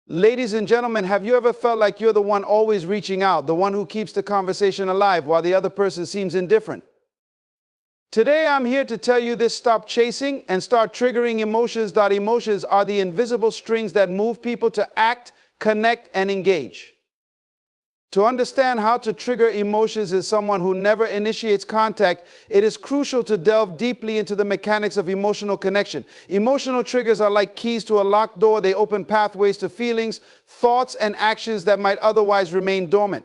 Ladies and gentlemen, have you ever felt like you're the one always reaching out, the one who keeps the conversation alive while the other person seems indifferent? Today I'm here to tell you this: stop chasing and start triggering emotions. Emotions are the invisible strings that move people to act, connect, and engage. To understand how to trigger emotions as someone who never initiates contact, it is crucial to delve deeply into the mechanics of emotional connection. Emotional triggers are like keys to a locked door. They open pathways to feelings, thoughts, and actions that might otherwise remain dormant.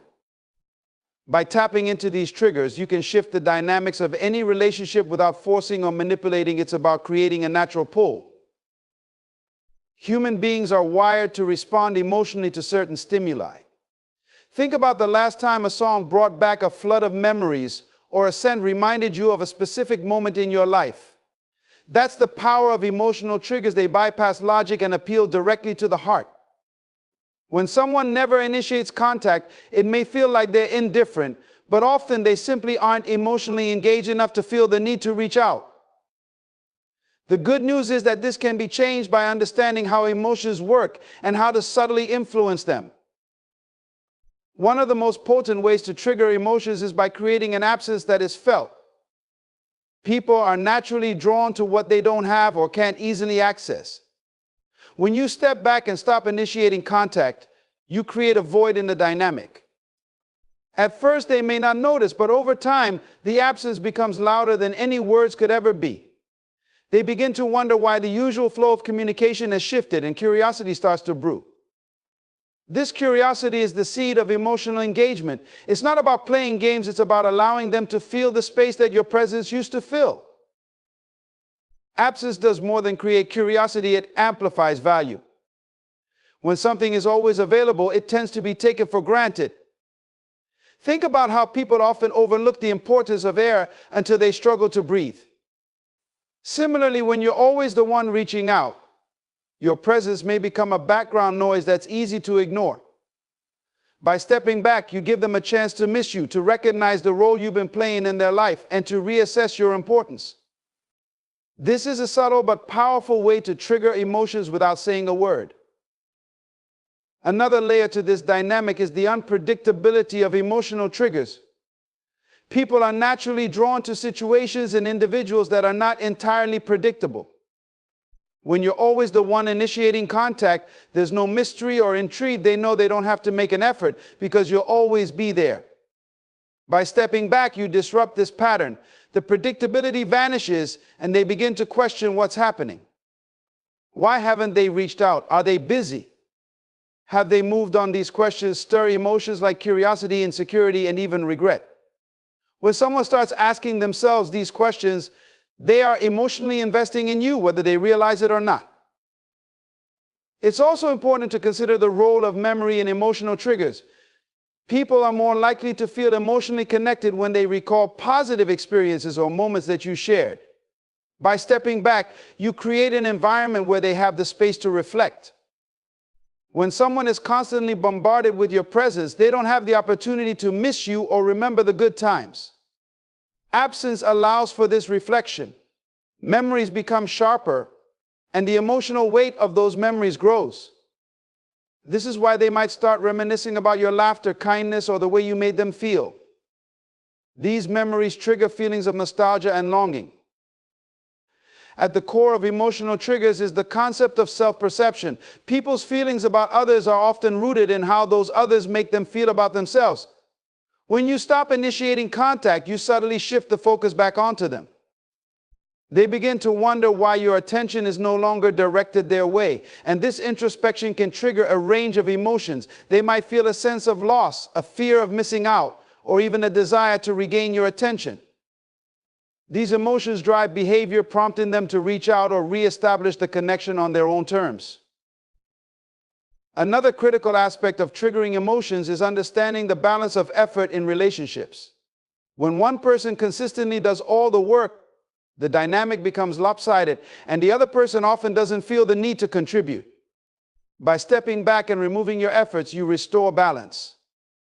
By tapping into these triggers, you can shift the dynamics of any relationship without forcing or manipulating. It's about creating a natural pull. Human beings are wired to respond emotionally to certain stimuli. Think about the last time a song brought back a flood of memories, or a scent reminded you of a specific moment in your life. That's the power of emotional triggers. They bypass logic and appeal directly to the heart. When someone never initiates contact, it may feel like they're indifferent, but often they simply aren't emotionally engaged enough to feel the need to reach out. The good news is that this can be changed by understanding how emotions work and how to subtly influence them. One of the most potent ways to trigger emotions is by creating an absence that is felt. People are naturally drawn to what they don't have or can't easily access. When you step back and stop initiating contact, you create a void in the dynamic. At first, they may not notice, but over time, the absence becomes louder than any words could ever be. They begin to wonder why the usual flow of communication has shifted, and curiosity starts to brew. This curiosity is the seed of emotional engagement. It's not about playing games, it's about allowing them to feel the space that your presence used to fill. Absence does more than create curiosity, it amplifies value. When something is always available, it tends to be taken for granted. Think about how people often overlook the importance of air until they struggle to breathe. Similarly, when you're always the one reaching out, your presence may become a background noise that's easy to ignore. By stepping back, you give them a chance to miss you, to recognize the role you've been playing in their life, and to reassess your importance. This is a subtle but powerful way to trigger emotions without saying a word. Another layer to this dynamic is the unpredictability of emotional triggers. People are naturally drawn to situations and individuals that are not entirely predictable. When you're always the one initiating contact, there's no mystery or intrigue. They know they don't have to make an effort because you'll always be there. By stepping back, you disrupt this pattern. The predictability vanishes and they begin to question what's happening. Why haven't they reached out? Are they busy? Have they moved on? These questions stir emotions like curiosity, insecurity, and even regret. When someone starts asking themselves these questions, they are emotionally investing in you, whether they realize it or not. It's also important to consider the role of memory in emotional triggers. People are more likely to feel emotionally connected when they recall positive experiences or moments that you shared. By stepping back, you create an environment where they have the space to reflect. When someone is constantly bombarded with your presence, they don't have the opportunity to miss you or remember the good times. Absence allows for this reflection. Memories become sharper, and the emotional weight of those memories grows. This is why they might start reminiscing about your laughter, kindness, or the way you made them feel. These memories trigger feelings of nostalgia and longing. At the core of emotional triggers is the concept of self-perception. People's feelings about others are often rooted in how those others make them feel about themselves. When you stop initiating contact, you subtly shift the focus back onto them. They begin to wonder why your attention is no longer directed their way. And this introspection can trigger a range of emotions. They might feel a sense of loss, a fear of missing out, or even a desire to regain your attention. These emotions drive behavior, prompting them to reach out or reestablish the connection on their own terms. Another critical aspect of triggering emotions is understanding the balance of effort in relationships. When one person consistently does all the work, the dynamic becomes lopsided, and the other person often doesn't feel the need to contribute. By stepping back and removing your efforts, you restore balance.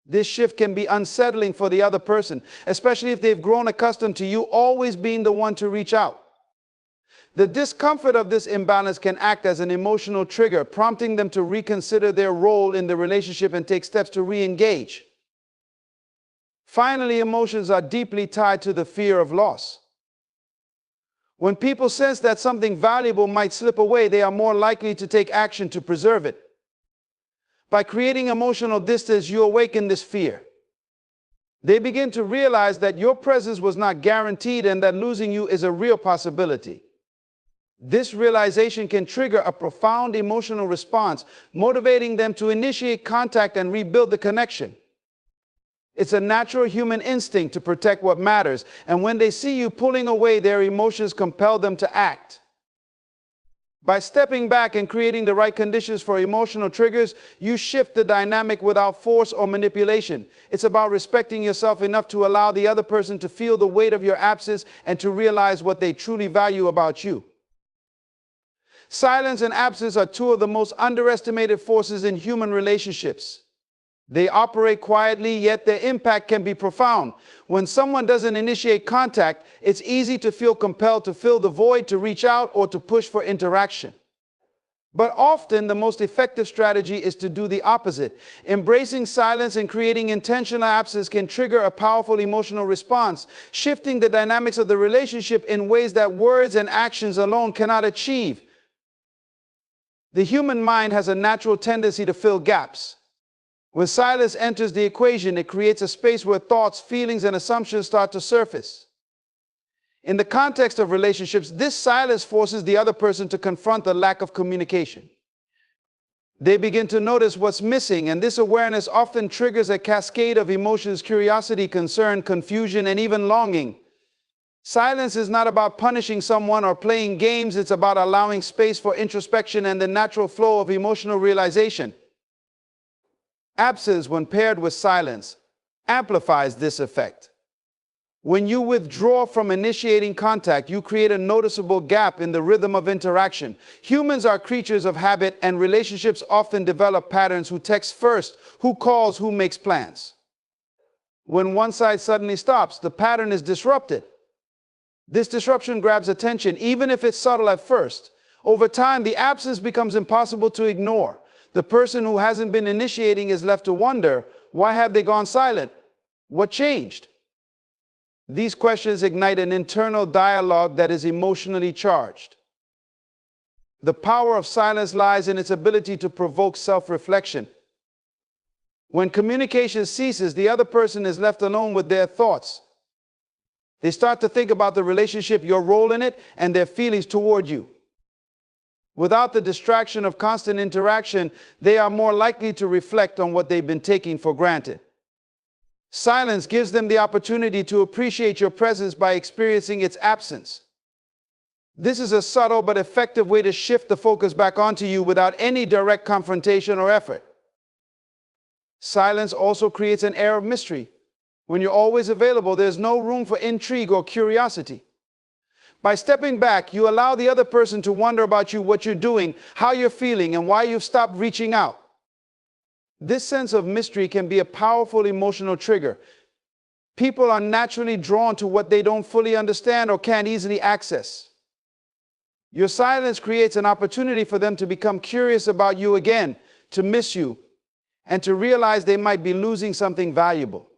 This shift can be unsettling for the other person, especially if they've grown accustomed to you always being the one to reach out. The discomfort of this imbalance can act as an emotional trigger, prompting them to reconsider their role in the relationship and take steps to re-engage. Finally, emotions are deeply tied to the fear of loss. When people sense that something valuable might slip away, they are more likely to take action to preserve it. By creating emotional distance, you awaken this fear. They begin to realize that your presence was not guaranteed and that losing you is a real possibility. This realization can trigger a profound emotional response, motivating them to initiate contact and rebuild the connection. It's a natural human instinct to protect what matters, and when they see you pulling away, their emotions compel them to act. By stepping back and creating the right conditions for emotional triggers, you shift the dynamic without force or manipulation. It's about respecting yourself enough to allow the other person to feel the weight of your absence and to realize what they truly value about you. Silence and absence are two of the most underestimated forces in human relationships. They operate quietly, yet their impact can be profound. When someone doesn't initiate contact, it's easy to feel compelled to fill the void, to reach out, or to push for interaction. But often, the most effective strategy is to do the opposite. Embracing silence and creating intentional absence can trigger a powerful emotional response, shifting the dynamics of the relationship in ways that words and actions alone cannot achieve. The human mind has a natural tendency to fill gaps. When silence enters the equation, it creates a space where thoughts, feelings, and assumptions start to surface. In the context of relationships, this silence forces the other person to confront the lack of communication. They begin to notice what's missing, and this awareness often triggers a cascade of emotions: curiosity, concern, confusion, and even longing. Silence is not about punishing someone or playing games. It's about allowing space for introspection and the natural flow of emotional realization. Absence, when paired with silence, amplifies this effect. When you withdraw from initiating contact, you create a noticeable gap in the rhythm of interaction. Humans are creatures of habit, and relationships often develop patterns: who texts first, who calls, who makes plans. When one side suddenly stops, the pattern is disrupted. This disruption grabs attention, even if it's subtle at first. Over time, the absence becomes impossible to ignore. The person who hasn't been initiating is left to wonder, why have they gone silent? What changed? These questions ignite an internal dialogue that is emotionally charged. The power of silence lies in its ability to provoke self-reflection. When communication ceases, the other person is left alone with their thoughts. They start to think about the relationship, your role in it, and their feelings toward you. Without the distraction of constant interaction, they are more likely to reflect on what they've been taking for granted. Silence gives them the opportunity to appreciate your presence by experiencing its absence. This is a subtle but effective way to shift the focus back onto you without any direct confrontation or effort. Silence also creates an air of mystery. When you're always available, there's no room for intrigue or curiosity. By stepping back, you allow the other person to wonder about you, what you're doing, how you're feeling, and why you've stopped reaching out. This sense of mystery can be a powerful emotional trigger. People are naturally drawn to what they don't fully understand or can't easily access. Your silence creates an opportunity for them to become curious about you again, to miss you, and to realize they might be losing something valuable.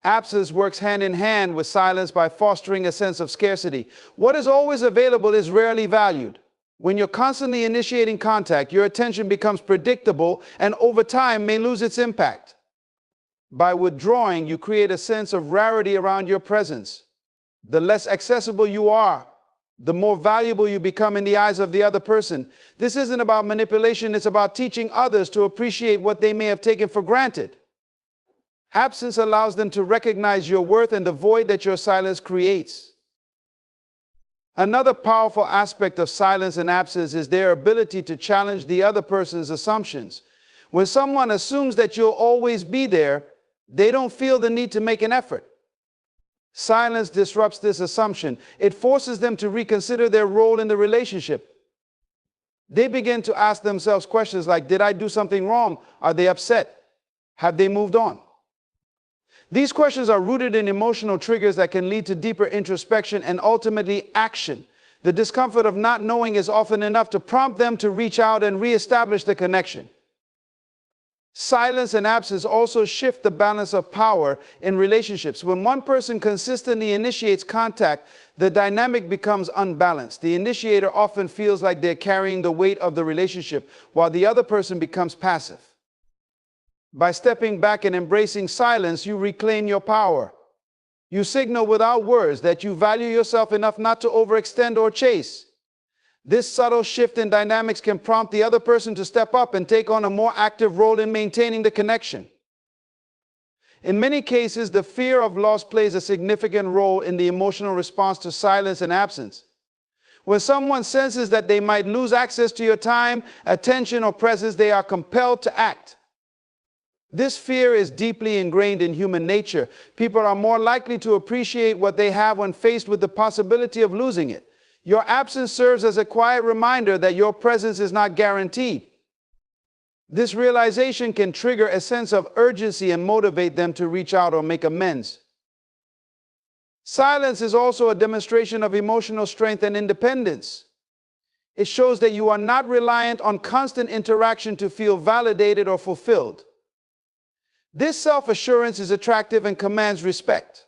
Absence works hand in hand with silence by fostering a sense of scarcity. What is always available is rarely valued. When you're constantly initiating contact, your attention becomes predictable and over time may lose its impact. By withdrawing, you create a sense of rarity around your presence. The less accessible you are, the more valuable you become in the eyes of the other person. This isn't about manipulation, it's about teaching others to appreciate what they may have taken for granted. Absence allows them to recognize your worth and the void that your silence creates. Another powerful aspect of silence and absence is their ability to challenge the other person's assumptions. When someone assumes that you'll always be there, they don't feel the need to make an effort. Silence disrupts this assumption. It forces them to reconsider their role in the relationship. They begin to ask themselves questions like, did I do something wrong? Are they upset? Have they moved on? These questions are rooted in emotional triggers that can lead to deeper introspection and ultimately action. The discomfort of not knowing is often enough to prompt them to reach out and reestablish the connection. Silence and absence also shift the balance of power in relationships. When one person consistently initiates contact, the dynamic becomes unbalanced. The initiator often feels like they're carrying the weight of the relationship, while the other person becomes passive. By stepping back and embracing silence, you reclaim your power. You signal without words that you value yourself enough not to overextend or chase. This subtle shift in dynamics can prompt the other person to step up and take on a more active role in maintaining the connection. In many cases, the fear of loss plays a significant role in the emotional response to silence and absence. When someone senses that they might lose access to your time, attention, or presence, they are compelled to act. This fear is deeply ingrained in human nature. People are more likely to appreciate what they have when faced with the possibility of losing it. Your absence serves as a quiet reminder that your presence is not guaranteed. This realization can trigger a sense of urgency and motivate them to reach out or make amends. Silence is also a demonstration of emotional strength and independence. It shows that you are not reliant on constant interaction to feel validated or fulfilled. This self-assurance is attractive and commands respect.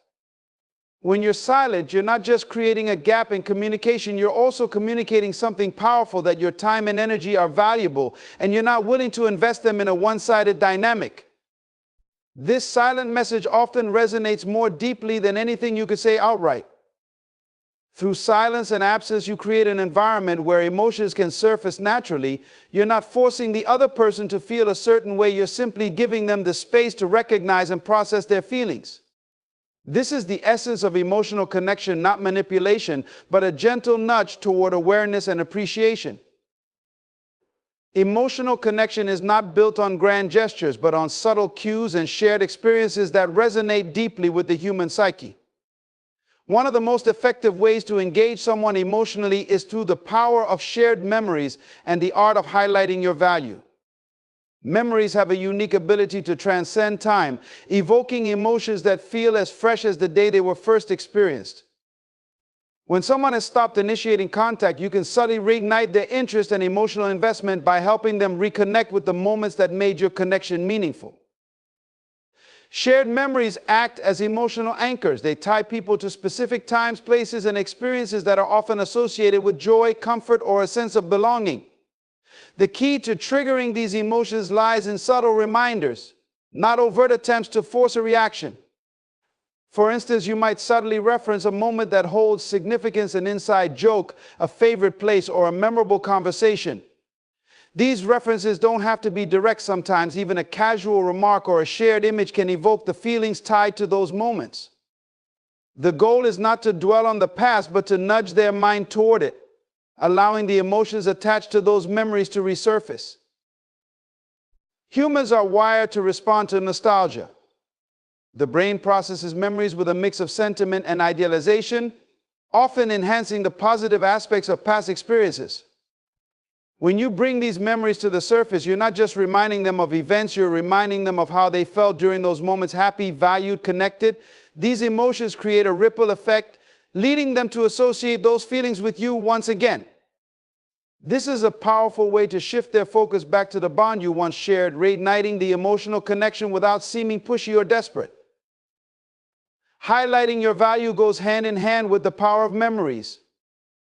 When you're silent, you're not just creating a gap in communication, you're also communicating something powerful, that your time and energy are valuable, and you're not willing to invest them in a one-sided dynamic. This silent message often resonates more deeply than anything you could say outright. Through silence and absence, you create an environment where emotions can surface naturally. You're not forcing the other person to feel a certain way, you're simply giving them the space to recognize and process their feelings. This is the essence of emotional connection, not manipulation, but a gentle nudge toward awareness and appreciation. Emotional connection is not built on grand gestures, but on subtle cues and shared experiences that resonate deeply with the human psyche. One of the most effective ways to engage someone emotionally is through the power of shared memories and the art of highlighting your value. Memories have a unique ability to transcend time, evoking emotions that feel as fresh as the day they were first experienced. When someone has stopped initiating contact, you can subtly reignite their interest and emotional investment by helping them reconnect with the moments that made your connection meaningful. Shared memories act as emotional anchors. They tie people to specific times, places, and experiences that are often associated with joy, comfort, or a sense of belonging. The key to triggering these emotions lies in subtle reminders, not overt attempts to force a reaction. For instance, you might subtly reference a moment that holds significance, an inside joke, a favorite place, or a memorable conversation. These references don't have to be direct sometimes. Even a casual remark or a shared image can evoke the feelings tied to those moments. The goal is not to dwell on the past, but to nudge their mind toward it, allowing the emotions attached to those memories to resurface. Humans are wired to respond to nostalgia. The brain processes memories with a mix of sentiment and idealization, often enhancing the positive aspects of past experiences. When you bring these memories to the surface, you're not just reminding them of events, you're reminding them of how they felt during those moments: happy, valued, connected. These emotions create a ripple effect, leading them to associate those feelings with you once again. This is a powerful way to shift their focus back to the bond you once shared, reigniting the emotional connection without seeming pushy or desperate. Highlighting your value goes hand in hand with the power of memories.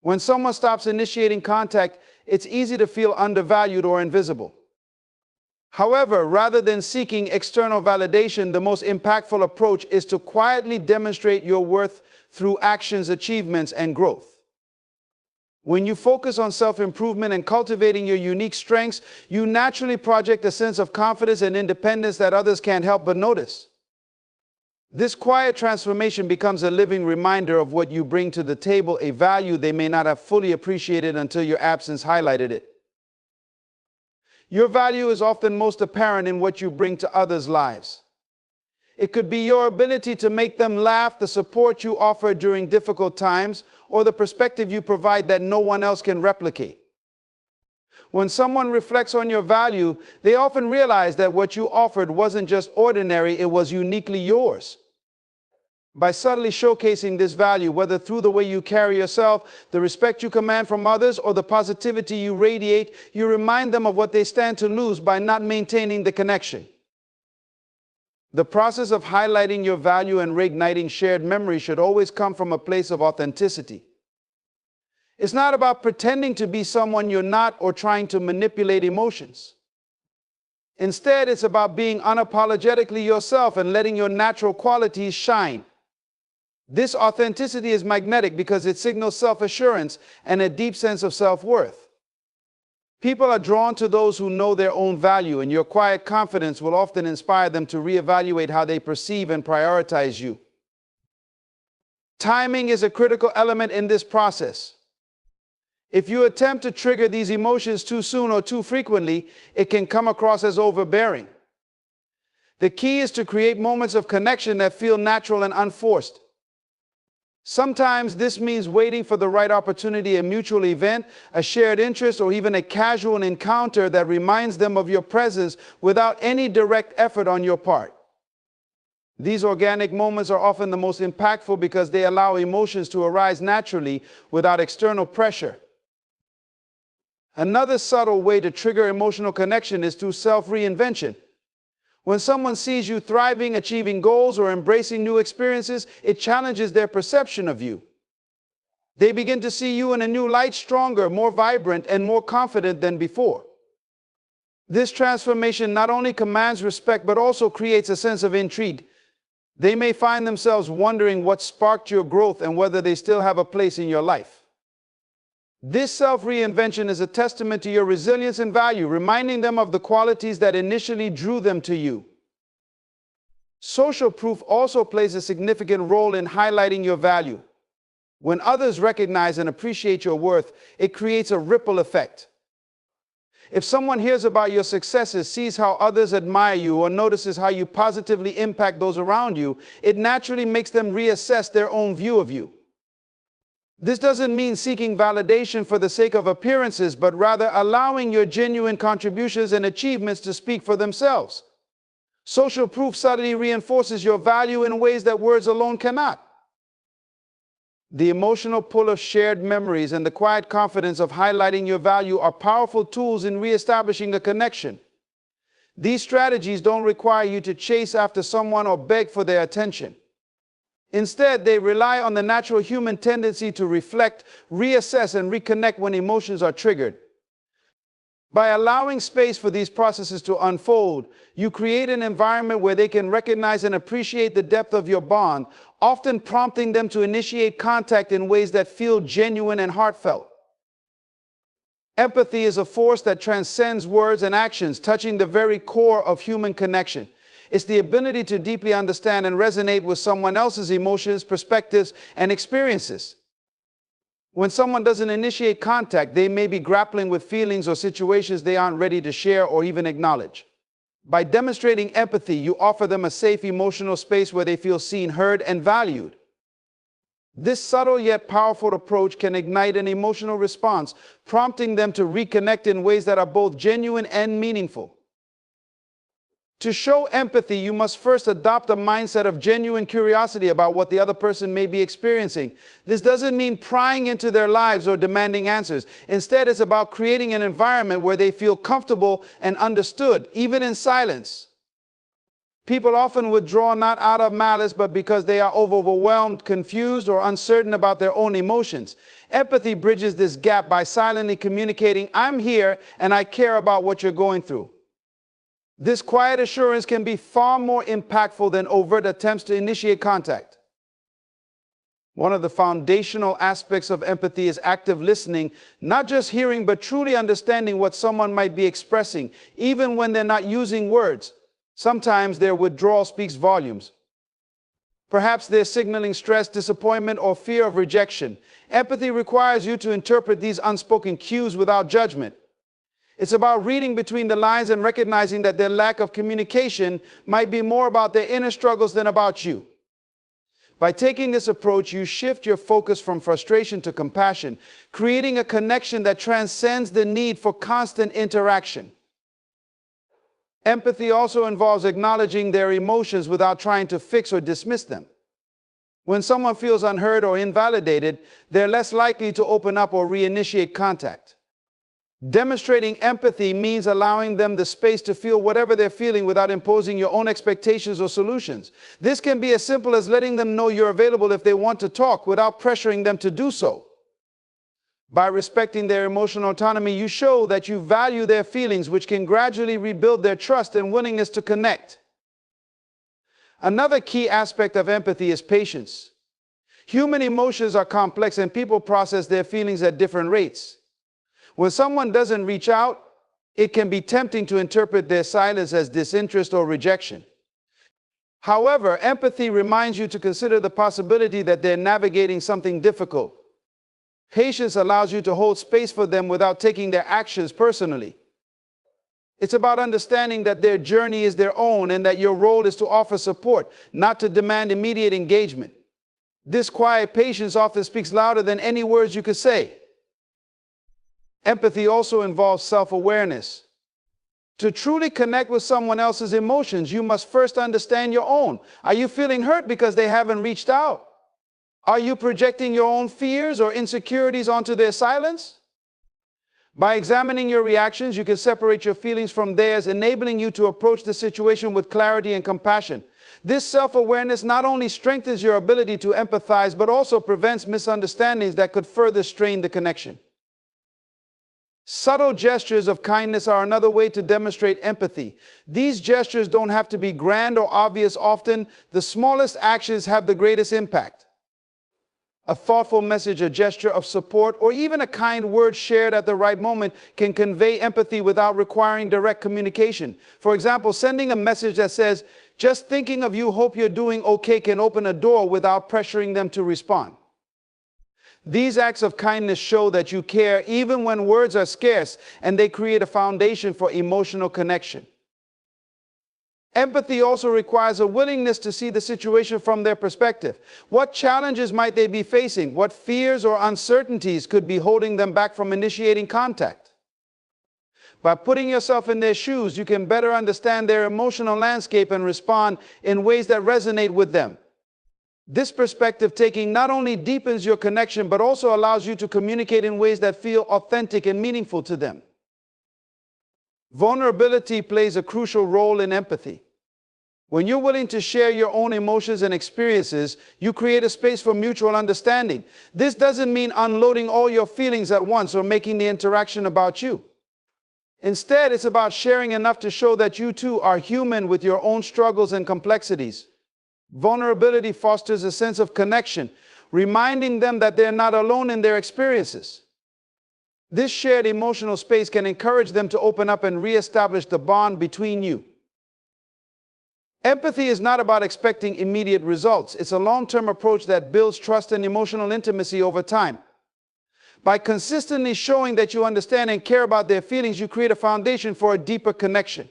When someone stops initiating contact, it's easy to feel undervalued or invisible. However, rather than seeking external validation, the most impactful approach is to quietly demonstrate your worth through actions, achievements, and growth. When you focus on self-improvement and cultivating your unique strengths, you naturally project a sense of confidence and independence that others can't help but notice. This quiet transformation becomes a living reminder of what you bring to the table, a value they may not have fully appreciated until your absence highlighted it. Your value is often most apparent in what you bring to others' lives. It could be your ability to make them laugh, the support you offer during difficult times, or the perspective you provide that no one else can replicate. When someone reflects on your value, they often realize that what you offered wasn't just ordinary, it was uniquely yours. By subtly showcasing this value, whether through the way you carry yourself, the respect you command from others, or the positivity you radiate, you remind them of what they stand to lose by not maintaining the connection. The process of highlighting your value and reigniting shared memory should always come from a place of authenticity. It's not about pretending to be someone you're not or trying to manipulate emotions. Instead, it's about being unapologetically yourself and letting your natural qualities shine. This authenticity is magnetic because it signals self-assurance and a deep sense of self-worth. People are drawn to those who know their own value, and your quiet confidence will often inspire them to reevaluate how they perceive and prioritize you. Timing is a critical element in this process. If you attempt to trigger these emotions too soon or too frequently, it can come across as overbearing. The key is to create moments of connection that feel natural and unforced. Sometimes this means waiting for the right opportunity, a mutual event, a shared interest, or even a casual encounter that reminds them of your presence without any direct effort on your part. These organic moments are often the most impactful because they allow emotions to arise naturally without external pressure. Another subtle way to trigger emotional connection is through self-reinvention. When someone sees you thriving, achieving goals, or embracing new experiences, it challenges their perception of you. They begin to see you in a new light, stronger, more vibrant, and more confident than before. This transformation not only commands respect, but also creates a sense of intrigue. They may find themselves wondering what sparked your growth and whether they still have a place in your life. This self-reinvention is a testament to your resilience and value, reminding them of the qualities that initially drew them to you. Social proof also plays a significant role in highlighting your value. When others recognize and appreciate your worth, it creates a ripple effect. If someone hears about your successes, sees how others admire you, or notices how you positively impact those around you, it naturally makes them reassess their own view of you. This doesn't mean seeking validation for the sake of appearances, but rather allowing your genuine contributions and achievements to speak for themselves. Social proof subtly reinforces your value in ways that words alone cannot. The emotional pull of shared memories and the quiet confidence of highlighting your value are powerful tools in reestablishing a connection. These strategies don't require you to chase after someone or beg for their attention. Instead, they rely on the natural human tendency to reflect, reassess, and reconnect when emotions are triggered. By allowing space for these processes to unfold, you create an environment where they can recognize and appreciate the depth of your bond, often prompting them to initiate contact in ways that feel genuine and heartfelt. Empathy is a force that transcends words and actions, touching the very core of human connection. It's the ability to deeply understand and resonate with someone else's emotions, perspectives, and experiences. When someone doesn't initiate contact, they may be grappling with feelings or situations they aren't ready to share or even acknowledge. By demonstrating empathy, you offer them a safe emotional space where they feel seen, heard, and valued. This subtle yet powerful approach can ignite an emotional response, prompting them to reconnect in ways that are both genuine and meaningful. To show empathy, you must first adopt a mindset of genuine curiosity about what the other person may be experiencing. This doesn't mean prying into their lives or demanding answers. Instead, it's about creating an environment where they feel comfortable and understood, even in silence. People often withdraw not out of malice, but because they are overwhelmed, confused, or uncertain about their own emotions. Empathy bridges this gap by silently communicating, "I'm here and I care about what you're going through." This quiet assurance can be far more impactful than overt attempts to initiate contact. One of the foundational aspects of empathy is active listening, not just hearing, but truly understanding what someone might be expressing, even when they're not using words. Sometimes their withdrawal speaks volumes. Perhaps they're signaling stress, disappointment, or fear of rejection. Empathy requires you to interpret these unspoken cues without judgment. It's about reading between the lines and recognizing that their lack of communication might be more about their inner struggles than about you. By taking this approach, you shift your focus from frustration to compassion, creating a connection that transcends the need for constant interaction. Empathy also involves acknowledging their emotions without trying to fix or dismiss them. When someone feels unheard or invalidated, they're less likely to open up or reinitiate contact. Demonstrating empathy means allowing them the space to feel whatever they're feeling without imposing your own expectations or solutions. This can be as simple as letting them know you're available if they want to talk without pressuring them to do so. By respecting their emotional autonomy, you show that you value their feelings, which can gradually rebuild their trust and willingness to connect. Another key aspect of empathy is patience. Human emotions are complex and people process their feelings at different rates. When someone doesn't reach out, it can be tempting to interpret their silence as disinterest or rejection. However, empathy reminds you to consider the possibility that they're navigating something difficult. Patience allows you to hold space for them without taking their actions personally. It's about understanding that their journey is their own and that your role is to offer support, not to demand immediate engagement. This quiet patience often speaks louder than any words you could say. Empathy also involves self-awareness. To truly connect with someone else's emotions, you must first understand your own. Are you feeling hurt because they haven't reached out? Are you projecting your own fears or insecurities onto their silence? By examining your reactions, you can separate your feelings from theirs, enabling you to approach the situation with clarity and compassion. This self-awareness not only strengthens your ability to empathize, but also prevents misunderstandings that could further strain the connection. Subtle gestures of kindness are another way to demonstrate empathy. These gestures don't have to be grand or obvious. Often, the smallest actions have the greatest impact. A thoughtful message, a gesture of support, or even a kind word shared at the right moment can convey empathy without requiring direct communication. For example, sending a message that says, "Just thinking of you, hope you're doing okay," can open a door without pressuring them to respond. These acts of kindness show that you care even when words are scarce, and they create a foundation for emotional connection. Empathy also requires a willingness to see the situation from their perspective. What challenges might they be facing? What fears or uncertainties could be holding them back from initiating contact? By putting yourself in their shoes, you can better understand their emotional landscape and respond in ways that resonate with them. This perspective taking not only deepens your connection, but also allows you to communicate in ways that feel authentic and meaningful to them. Vulnerability plays a crucial role in empathy. When you're willing to share your own emotions and experiences, you create a space for mutual understanding. This doesn't mean unloading all your feelings at once or making the interaction about you. Instead, it's about sharing enough to show that you too are human with your own struggles and complexities. Vulnerability fosters a sense of connection, reminding them that they're not alone in their experiences. This shared emotional space can encourage them to open up and reestablish the bond between you. Empathy is not about expecting immediate results. It's a long-term approach that builds trust and emotional intimacy over time. By consistently showing that you understand and care about their feelings, you create a foundation for a deeper connection.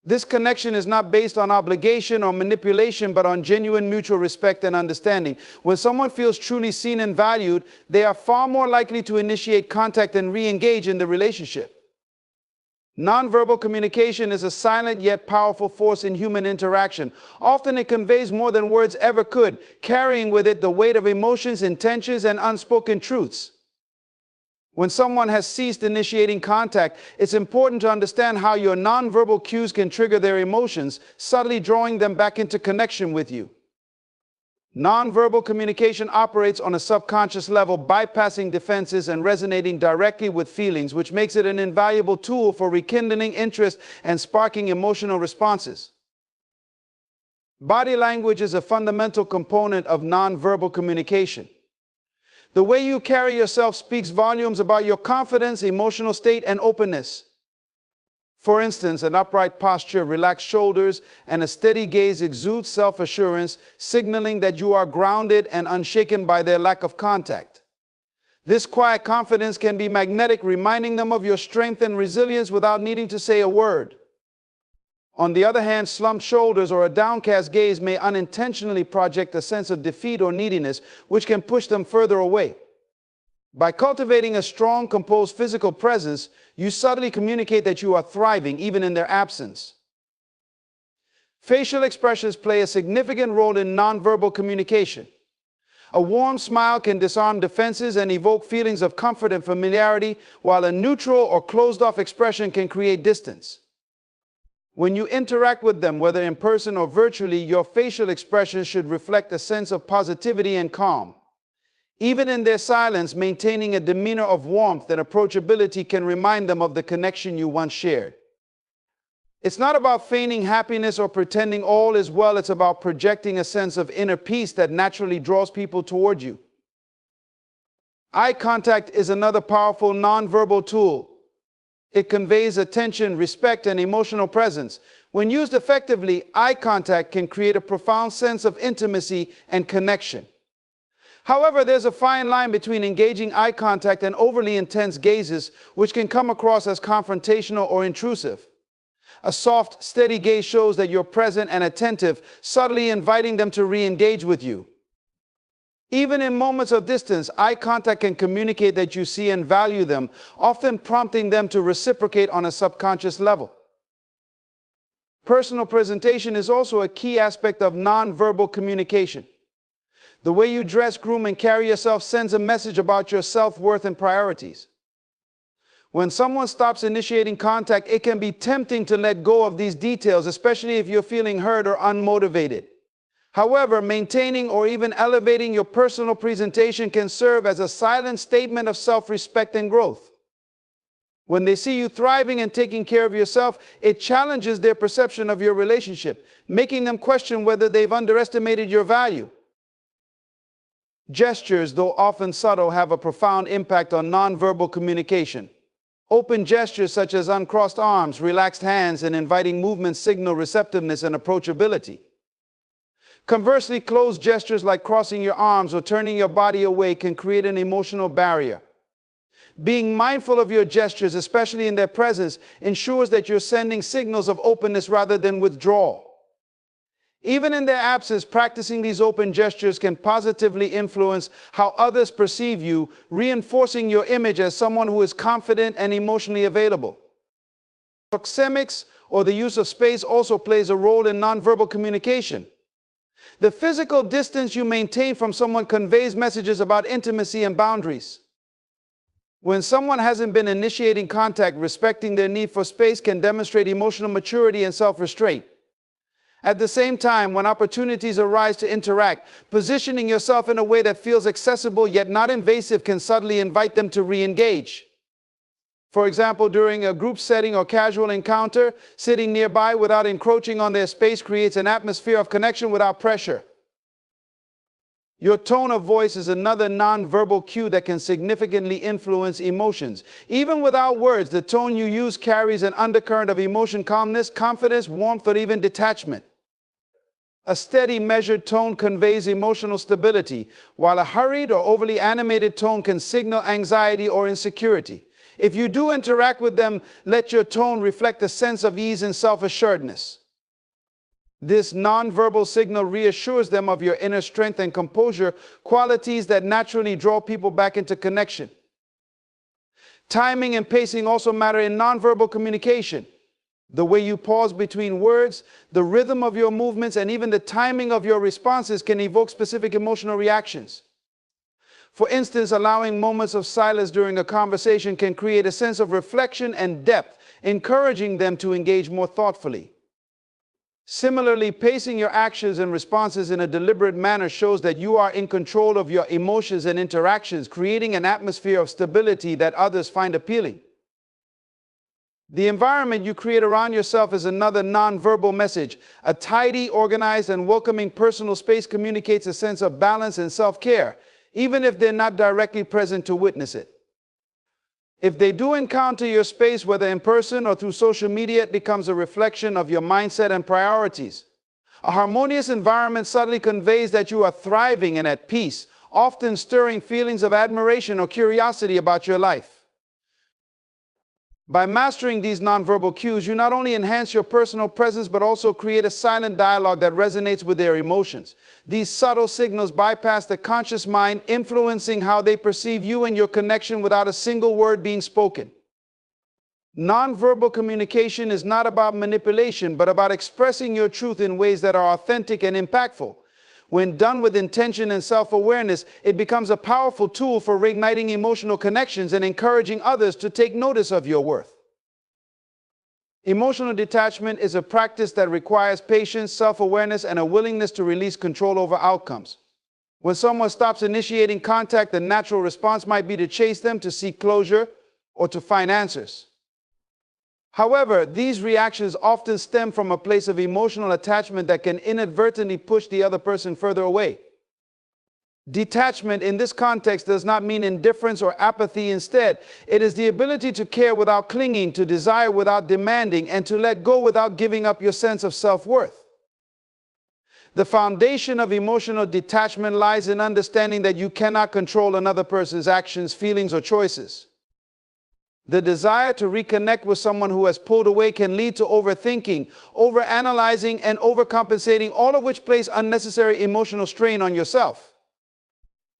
This connection is not based on obligation or manipulation, but on genuine mutual respect and understanding. When someone feels truly seen and valued, they are far more likely to initiate contact and re-engage in the relationship. Nonverbal communication is a silent yet powerful force in human interaction. Often it conveys more than words ever could, carrying with it the weight of emotions, intentions, and unspoken truths. When someone has ceased initiating contact, it's important to understand how your nonverbal cues can trigger their emotions, subtly drawing them back into connection with you. Nonverbal communication operates on a subconscious level, bypassing defenses and resonating directly with feelings, which makes it an invaluable tool for rekindling interest and sparking emotional responses. Body language is a fundamental component of nonverbal communication. The way you carry yourself speaks volumes about your confidence, emotional state, and openness. For instance, an upright posture, relaxed shoulders, and a steady gaze exudes self-assurance, signaling that you are grounded and unshaken by their lack of contact. This quiet confidence can be magnetic, reminding them of your strength and resilience without needing to say a word. On the other hand, slumped shoulders or a downcast gaze may unintentionally project a sense of defeat or neediness, which can push them further away. By cultivating a strong, composed physical presence, you subtly communicate that you are thriving, even in their absence. Facial expressions play a significant role in nonverbal communication. A warm smile can disarm defenses and evoke feelings of comfort and familiarity, while a neutral or closed-off expression can create distance. When you interact with them, whether in person or virtually, your facial expressions should reflect a sense of positivity and calm. Even in their silence, maintaining a demeanor of warmth and approachability can remind them of the connection you once shared. It's not about feigning happiness or pretending all is well. It's about projecting a sense of inner peace that naturally draws people toward you. Eye contact is another powerful nonverbal tool. It conveys attention, respect, and emotional presence. When used effectively, eye contact can create a profound sense of intimacy and connection. However, there's a fine line between engaging eye contact and overly intense gazes, which can come across as confrontational or intrusive. A soft, steady gaze shows that you're present and attentive, subtly inviting them to re-engage with you. Even in moments of distance, eye contact can communicate that you see and value them, often prompting them to reciprocate on a subconscious level. Personal presentation is also a key aspect of nonverbal communication. The way you dress, groom, and carry yourself sends a message about your self-worth and priorities. When someone stops initiating contact, it can be tempting to let go of these details, especially if you're feeling hurt or unmotivated. However, maintaining or even elevating your personal presentation can serve as a silent statement of self-respect and growth. When they see you thriving and taking care of yourself, it challenges their perception of your relationship, making them question whether they've underestimated your value. Gestures, though often subtle, have a profound impact on nonverbal communication. Open gestures such as uncrossed arms, relaxed hands, and inviting movements signal receptiveness and approachability. Conversely, closed gestures like crossing your arms or turning your body away can create an emotional barrier. Being mindful of your gestures, especially in their presence, ensures that you're sending signals of openness rather than withdrawal. Even in their absence, practicing these open gestures can positively influence how others perceive you, reinforcing your image as someone who is confident and emotionally available. Proxemics, or the use of space, also plays a role in nonverbal communication. The physical distance you maintain from someone conveys messages about intimacy and boundaries. When someone hasn't been initiating contact, respecting their need for space can demonstrate emotional maturity and self-restraint. At the same time, when opportunities arise to interact, positioning yourself in a way that feels accessible yet not invasive can subtly invite them to re-engage. For example, during a group setting or casual encounter, sitting nearby without encroaching on their space creates an atmosphere of connection without pressure. Your tone of voice is another nonverbal cue that can significantly influence emotions. Even without words, the tone you use carries an undercurrent of emotion, calmness, confidence, warmth, or even detachment. A steady, measured tone conveys emotional stability, while a hurried or overly animated tone can signal anxiety or insecurity. If you do interact with them, let your tone reflect a sense of ease and self-assuredness. This nonverbal signal reassures them of your inner strength and composure, qualities that naturally draw people back into connection. Timing and pacing also matter in nonverbal communication. The way you pause between words, the rhythm of your movements, and even the timing of your responses can evoke specific emotional reactions. For instance, allowing moments of silence during a conversation can create a sense of reflection and depth, encouraging them to engage more thoughtfully. Similarly, pacing your actions and responses in a deliberate manner shows that you are in control of your emotions and interactions, creating an atmosphere of stability that others find appealing. The environment you create around yourself is another nonverbal message. A tidy, organized, and welcoming personal space communicates a sense of balance and self-care, even if they're not directly present to witness it. If they do encounter your space, whether in person or through social media, it becomes a reflection of your mindset and priorities. A harmonious environment subtly conveys that you are thriving and at peace, often stirring feelings of admiration or curiosity about your life. By mastering these nonverbal cues, you not only enhance your personal presence, but also create a silent dialogue that resonates with their emotions. These subtle signals bypass the conscious mind, influencing how they perceive you and your connection without a single word being spoken. Nonverbal communication is not about manipulation, but about expressing your truth in ways that are authentic and impactful. When done with intention and self-awareness, it becomes a powerful tool for reigniting emotional connections and encouraging others to take notice of your worth. Emotional detachment is a practice that requires patience, self-awareness, and a willingness to release control over outcomes. When someone stops initiating contact, the natural response might be to chase them, to seek closure, or to find answers. However, these reactions often stem from a place of emotional attachment that can inadvertently push the other person further away. Detachment in this context does not mean indifference or apathy. Instead, it is the ability to care without clinging, to desire without demanding, and to let go without giving up your sense of self-worth. The foundation of emotional detachment lies in understanding that you cannot control another person's actions, feelings, or choices. The desire to reconnect with someone who has pulled away can lead to overthinking, overanalyzing, and overcompensating, all of which place unnecessary emotional strain on yourself.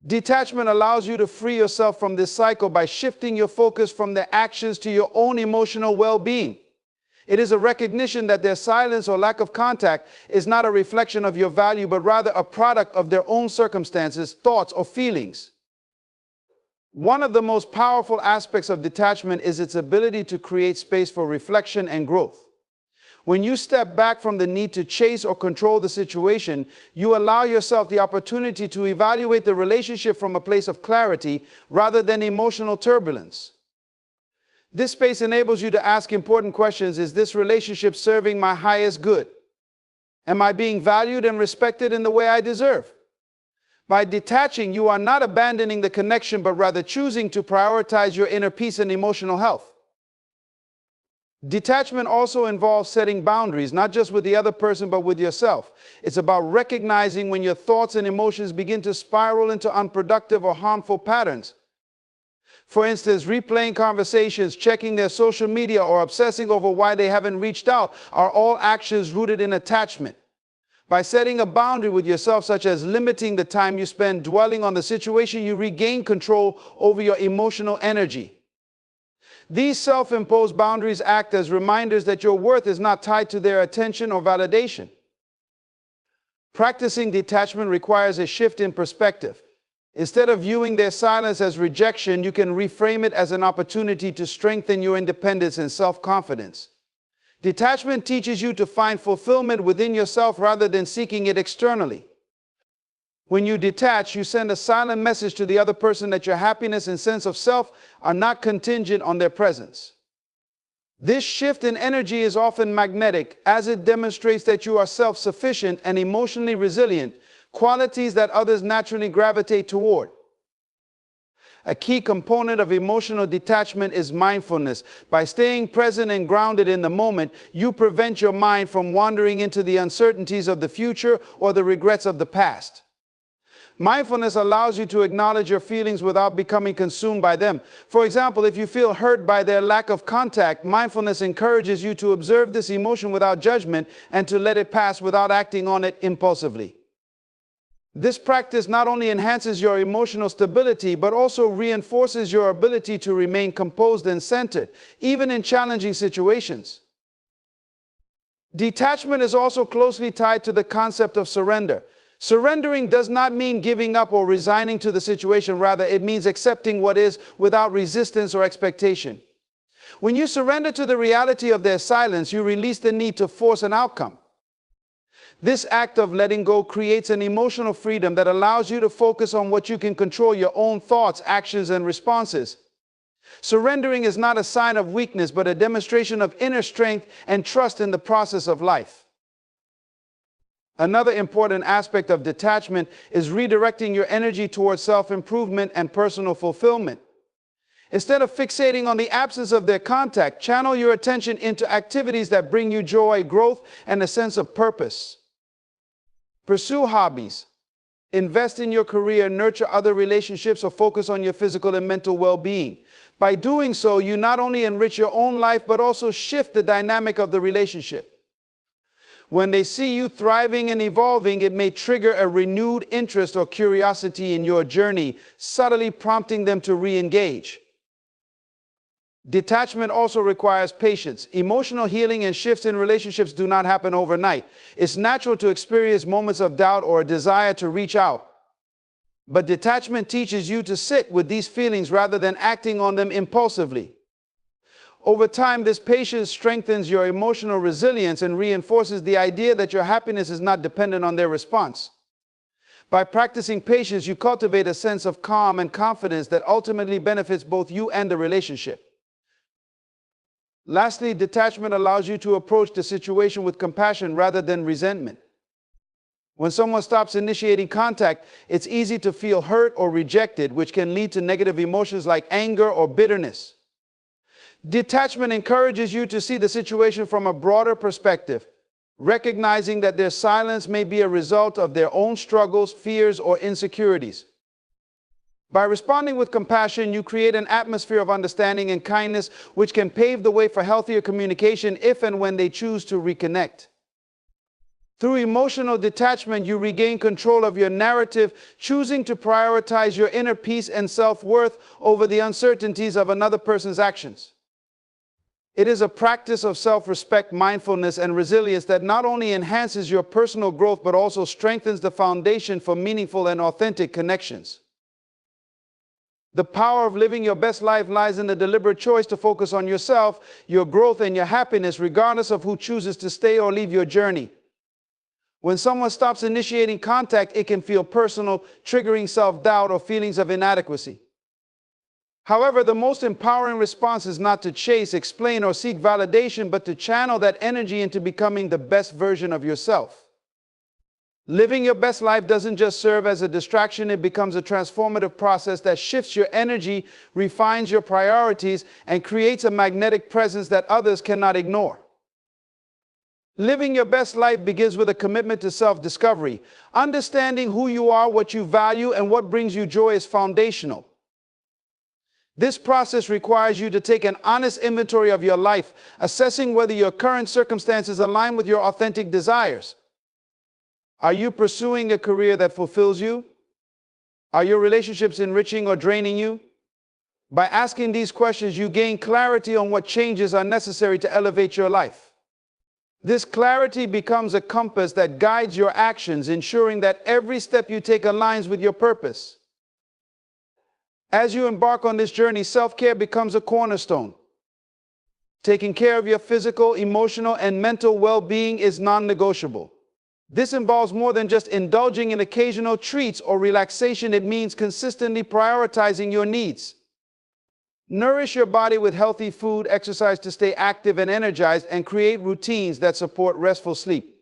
Detachment allows you to free yourself from this cycle by shifting your focus from their actions to your own emotional well-being. It is a recognition that their silence or lack of contact is not a reflection of your value, but rather a product of their own circumstances, thoughts, or feelings. One of the most powerful aspects of detachment is its ability to create space for reflection and growth. When you step back from the need to chase or control the situation, you allow yourself the opportunity to evaluate the relationship from a place of clarity rather than emotional turbulence. This space enables you to ask important questions. Is this relationship serving my highest good? Am I being valued and respected in the way I deserve? By detaching, you are not abandoning the connection, but rather choosing to prioritize your inner peace and emotional health. Detachment also involves setting boundaries, not just with the other person, but with yourself. It's about recognizing when your thoughts and emotions begin to spiral into unproductive or harmful patterns. For instance, replaying conversations, checking their social media, or obsessing over why they haven't reached out are all actions rooted in attachment. By setting a boundary with yourself, such as limiting the time you spend dwelling on the situation, you regain control over your emotional energy. These self-imposed boundaries act as reminders that your worth is not tied to their attention or validation. Practicing detachment requires a shift in perspective. Instead of viewing their silence as rejection, you can reframe it as an opportunity to strengthen your independence and self-confidence. Detachment teaches you to find fulfillment within yourself rather than seeking it externally. When you detach, you send a silent message to the other person that your happiness and sense of self are not contingent on their presence. This shift in energy is often magnetic, as it demonstrates that you are self-sufficient and emotionally resilient, qualities that others naturally gravitate toward. A key component of emotional detachment is mindfulness. By staying present and grounded in the moment, you prevent your mind from wandering into the uncertainties of the future or the regrets of the past. Mindfulness allows you to acknowledge your feelings without becoming consumed by them. For example, if you feel hurt by their lack of contact, mindfulness encourages you to observe this emotion without judgment and to let it pass without acting on it impulsively. This practice not only enhances your emotional stability, but also reinforces your ability to remain composed and centered, even in challenging situations. Detachment is also closely tied to the concept of surrender. Surrendering does not mean giving up or resigning to the situation. Rather, it means accepting what is without resistance or expectation. When you surrender to the reality of their silence, you release the need to force an outcome. This act of letting go creates an emotional freedom that allows you to focus on what you can control: your own thoughts, actions, and responses. Surrendering is not a sign of weakness, but a demonstration of inner strength and trust in the process of life. Another important aspect of detachment is redirecting your energy towards self-improvement and personal fulfillment. Instead of fixating on the absence of their contact, channel your attention into activities that bring you joy, growth, and a sense of purpose. Pursue hobbies, invest in your career, nurture other relationships, or focus on your physical and mental well-being. By doing so, you not only enrich your own life, but also shift the dynamic of the relationship. When they see you thriving and evolving, it may trigger a renewed interest or curiosity in your journey, subtly prompting them to re-engage. Detachment also requires patience. Emotional healing and shifts in relationships do not happen overnight. It's natural to experience moments of doubt or a desire to reach out. But detachment teaches you to sit with these feelings rather than acting on them impulsively. Over time, this patience strengthens your emotional resilience and reinforces the idea that your happiness is not dependent on their response. By practicing patience, you cultivate a sense of calm and confidence that ultimately benefits both you and the relationship. Lastly, detachment allows you to approach the situation with compassion rather than resentment. When someone stops initiating contact, it's easy to feel hurt or rejected, which can lead to negative emotions like anger or bitterness. Detachment encourages you to see the situation from a broader perspective, recognizing that their silence may be a result of their own struggles, fears, or insecurities. By responding with compassion, you create an atmosphere of understanding and kindness, which can pave the way for healthier communication if and when they choose to reconnect. Through emotional detachment, you regain control of your narrative, choosing to prioritize your inner peace and self-worth over the uncertainties of another person's actions. It is a practice of self-respect, mindfulness, and resilience that not only enhances your personal growth but also strengthens the foundation for meaningful and authentic connections. The power of living your best life lies in the deliberate choice to focus on yourself, your growth, and your happiness, regardless of who chooses to stay or leave your journey. When someone stops initiating contact, it can feel personal, triggering self-doubt or feelings of inadequacy. However, the most empowering response is not to chase, explain, or seek validation, but to channel that energy into becoming the best version of yourself. Living your best life doesn't just serve as a distraction, it becomes a transformative process that shifts your energy, refines your priorities, and creates a magnetic presence that others cannot ignore. Living your best life begins with a commitment to self-discovery. Understanding who you are, what you value, and what brings you joy is foundational. This process requires you to take an honest inventory of your life, assessing whether your current circumstances align with your authentic desires. Are you pursuing a career that fulfills you? Are your relationships enriching or draining you? By asking these questions, you gain clarity on what changes are necessary to elevate your life. This clarity becomes a compass that guides your actions, ensuring that every step you take aligns with your purpose. As you embark on this journey, self-care becomes a cornerstone. Taking care of your physical, emotional, and mental well-being is non-negotiable. This involves more than just indulging in occasional treats or relaxation. It means consistently prioritizing your needs. Nourish your body with healthy food, exercise to stay active and energized, and create routines that support restful sleep.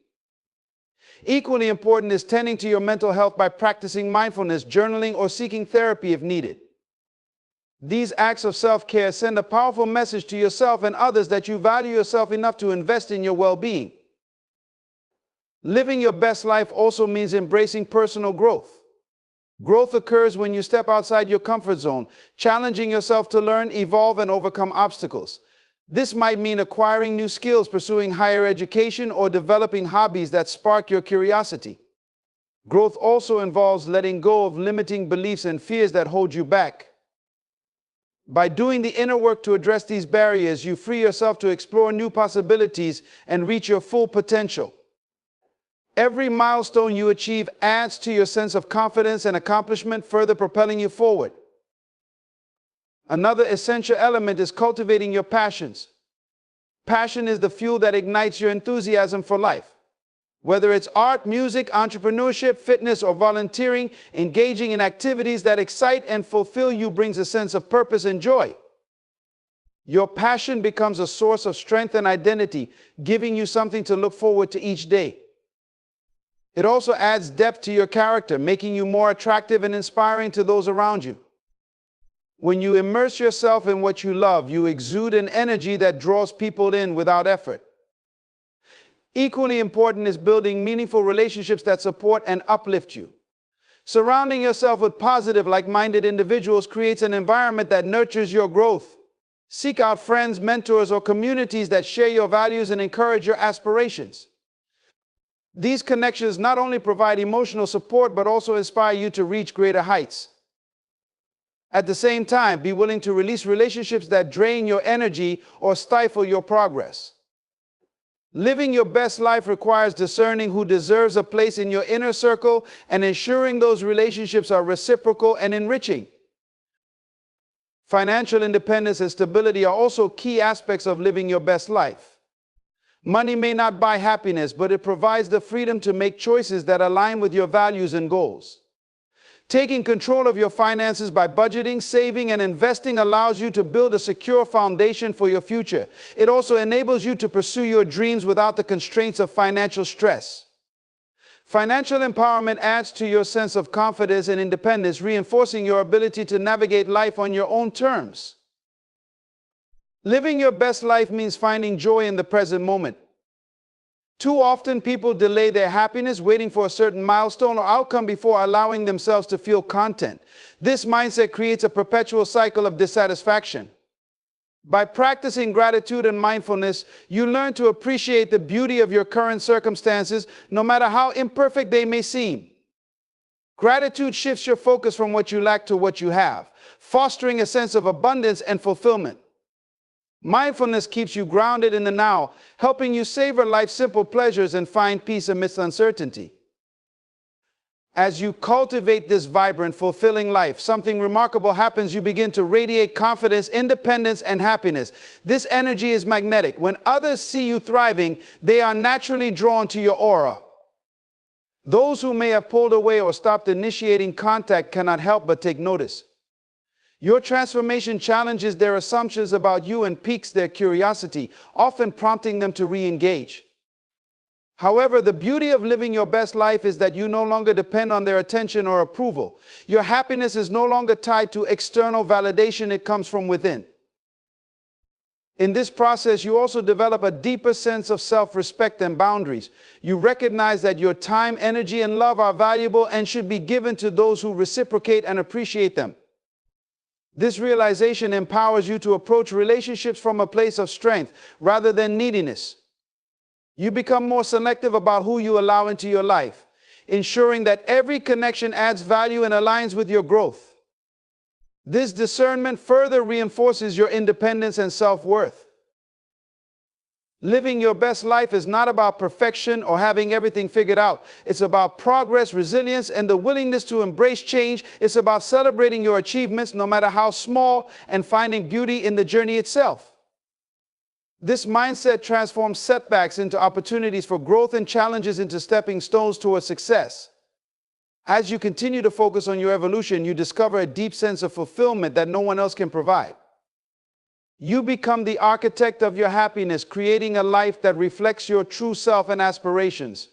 Equally important is tending to your mental health by practicing mindfulness, journaling, or seeking therapy if needed. These acts of self-care send a powerful message to yourself and others that you value yourself enough to invest in your well-being. Living your best life also means embracing personal growth. Growth occurs when you step outside your comfort zone, challenging yourself to learn, evolve, and overcome obstacles. This might mean acquiring new skills, pursuing higher education, or developing hobbies that spark your curiosity. Growth also involves letting go of limiting beliefs and fears that hold you back. By doing the inner work to address these barriers, you free yourself to explore new possibilities and reach your full potential. Every milestone you achieve adds to your sense of confidence and accomplishment, further propelling you forward. Another essential element is cultivating your passions. Passion is the fuel that ignites your enthusiasm for life. Whether it's art, music, entrepreneurship, fitness, or volunteering, engaging in activities that excite and fulfill you brings a sense of purpose and joy. Your passion becomes a source of strength and identity, giving you something to look forward to each day. It also adds depth to your character, making you more attractive and inspiring to those around you. When you immerse yourself in what you love, you exude an energy that draws people in without effort. Equally important is building meaningful relationships that support and uplift you. Surrounding yourself with positive, like-minded individuals creates an environment that nurtures your growth. Seek out friends, mentors, or communities that share your values and encourage your aspirations. These connections not only provide emotional support, but also inspire you to reach greater heights. At the same time, be willing to release relationships that drain your energy or stifle your progress. Living your best life requires discerning who deserves a place in your inner circle and ensuring those relationships are reciprocal and enriching. Financial independence and stability are also key aspects of living your best life. Money may not buy happiness, but it provides the freedom to make choices that align with your values and goals. Taking control of your finances by budgeting, saving, and investing allows you to build a secure foundation for your future. It also enables you to pursue your dreams without the constraints of financial stress. Financial empowerment adds to your sense of confidence and independence, reinforcing your ability to navigate life on your own terms. Living your best life means finding joy in the present moment. Too often, people delay their happiness, waiting for a certain milestone or outcome before allowing themselves to feel content. This mindset creates a perpetual cycle of dissatisfaction. By practicing gratitude and mindfulness, you learn to appreciate the beauty of your current circumstances, no matter how imperfect they may seem. Gratitude shifts your focus from what you lack to what you have, fostering a sense of abundance and fulfillment. Mindfulness keeps you grounded in the now, helping you savor life's simple pleasures and find peace amidst uncertainty. As you cultivate this vibrant, fulfilling life, something remarkable happens. You begin to radiate confidence, independence, and happiness. This energy is magnetic. When others see you thriving, they are naturally drawn to your aura. Those who may have pulled away or stopped initiating contact cannot help but take notice. Your transformation challenges their assumptions about you and piques their curiosity, often prompting them to re-engage. However, the beauty of living your best life is that you no longer depend on their attention or approval. Your happiness is no longer tied to external validation, it comes from within. In this process, you also develop a deeper sense of self-respect and boundaries. You recognize that your time, energy, and love are valuable and should be given to those who reciprocate and appreciate them. This realization empowers you to approach relationships from a place of strength rather than neediness. You become more selective about who you allow into your life, ensuring that every connection adds value and aligns with your growth. This discernment further reinforces your independence and self-worth. Living your best life is not about perfection or having everything figured out. It's about progress, resilience, and the willingness to embrace change. It's about celebrating your achievements, no matter how small, and finding beauty in the journey itself. This mindset transforms setbacks into opportunities for growth and challenges into stepping stones towards success. As you continue to focus on your evolution, you discover a deep sense of fulfillment that no one else can provide. You become the architect of your happiness, creating a life that reflects your true self and aspirations.